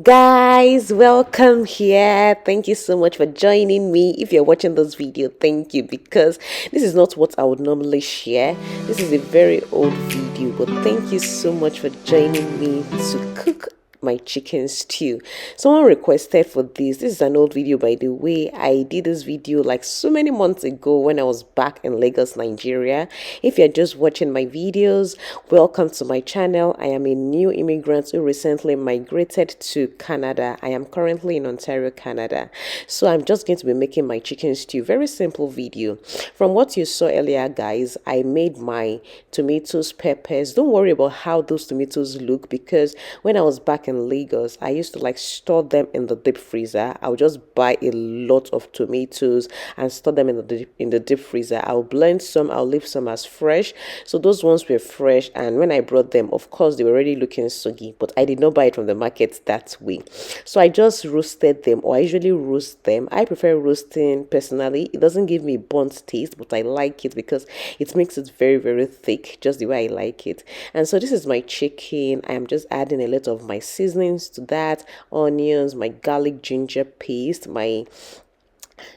Guys, welcome here. Thank you so much for joining me. If you're watching this video, thank you, because this is not what I would normally share. This is a very old video, but thank you so much for joining me to cook my chicken stew. Someone requested for this. This is an old video, by the way. I did this video like so many months ago when I was back in Lagos, Nigeria. If you're just watching my videos, welcome to my channel. I am a new immigrant who recently migrated to Canada. I am currently in Ontario, Canada. So I'm just going to be making my chicken stew. Very simple video. From what you saw earlier, guys, I made my tomatoes, peppers. Don't worry about how those tomatoes look, because when I was back in Lagos, I used to like store them in the deep freezer. I would just buy a lot of tomatoes and store them in the deep freezer. I'll blend some, I'll leave some as fresh. So those ones were fresh, and when I brought them, of course, they were already looking soggy, but I did not buy it from the market that way. So I just roasted them, or I usually roast them. I prefer roasting personally. It doesn't give me burnt taste, but I like it because it makes it very, very thick, just the way I like it. And so this is my chicken. I am just adding a lot of my seasonings to that: onions, my garlic ginger paste, my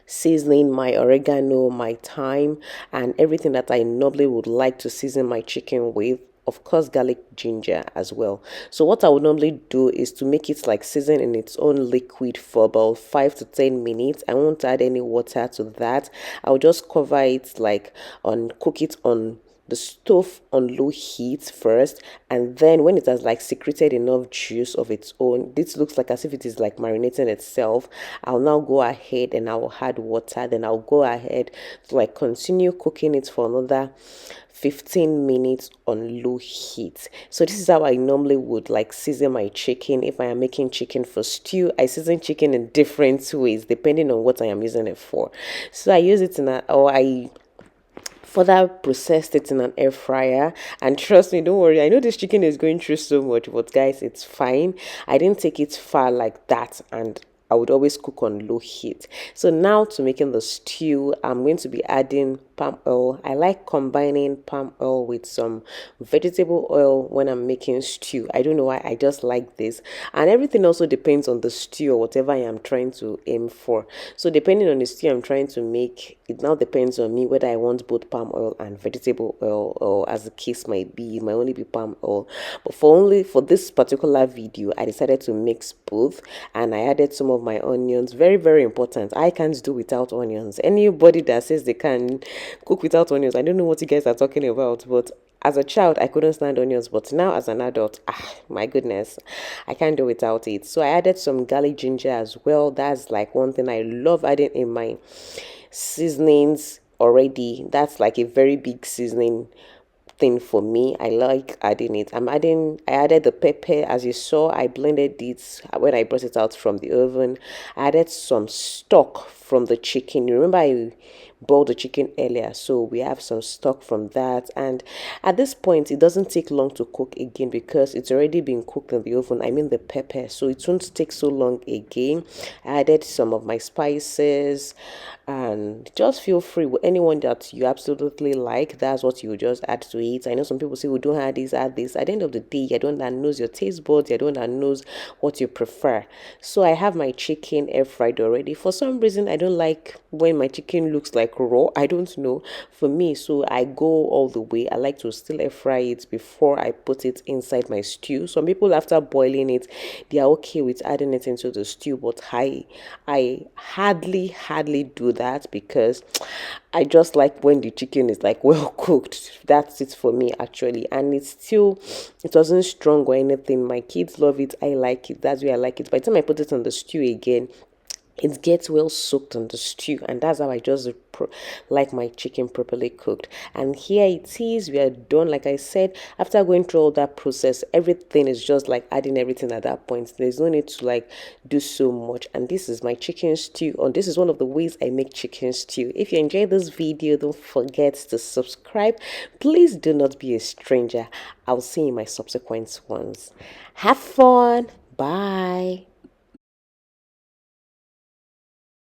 seasoning, my oregano, my thyme, and everything that I normally would like to season my chicken with. Of course, garlic ginger as well. So what I would normally do is to make it like season in its own liquid for about 5 to 10 minutes. I won't add any water to that. I'll just cover it, like on cook it on the stove on low heat first, and then when it has like secreted enough juice of its own, this looks like as if it is like marinating itself, I'll now go ahead and I'll add water. Then I'll go ahead to like continue cooking it for another 15 minutes on low heat. So this is how I normally would like season my chicken. If I am making chicken for stew, I season chicken in different ways depending on what I am using it for. So I use it in a, or I further processed it in an air fryer. And trust me, don't worry, I know this chicken is going through so much, but guys, it's fine. I didn't take it far like that, and I would always cook on low heat. So now to making the stew, I'm going to be adding palm oil. I like combining palm oil with some vegetable oil when I'm making stew. I don't know why, I just like this. And everything also depends on the stew or whatever I am trying to aim for. So depending on the stew I'm trying to make, it now depends on me whether I want both palm oil and vegetable oil, or as the case might be, it might only be palm oil. But for this particular video, I decided to mix both, and I added some of my onions. Very, very important. I can't do without onions. Anybody that says they can cook without onions, I don't know what you guys are talking about. But as a child, I couldn't stand onions, but now as an adult, my goodness, I can't do without it. So I added some garlic ginger as well. That's like one thing I love adding in my seasonings already. That's like a very big seasoning thing for me. I like adding it. I added the pepper. As you saw, I blended it when I brought it out from the oven. I added some stock from the chicken. You remember I boiled the chicken earlier, so we have some stock from that. And at this point, it doesn't take long to cook again because it's already been cooked in the oven. I mean the pepper, so it won't take so long again. I added some of my spices, and just feel free with anyone that you absolutely like. That's what you just add to it. I know some people say, we don't add this, add this. At the end of the day, you're the one that knows your taste buds, you're the one that knows what you prefer. So I have my chicken air fried already. For some reason, I don't like when my chicken looks like raw. I don't know, for me, so I go all the way. I like to still air fry it before I put it inside my stew. Some people, after boiling it, they are okay with adding it into the stew, but I hardly do that, because I just like when the chicken is like well cooked. That's it for me actually. And it wasn't strong or anything. My kids love it, I like it. That's why I like it. By the time I put it on the stew again, it gets well soaked on the stew, and that's how I just like my chicken properly cooked. And here it is, we are done. Like I said, after going through all that process, everything is just like adding everything at that point. There's no need to like do so much. And this is my chicken stew, and this is one of the ways I make chicken stew. If you enjoyed this video, don't forget to subscribe. Please do not be a stranger. I'll see you in my subsequent ones. Have fun. Bye.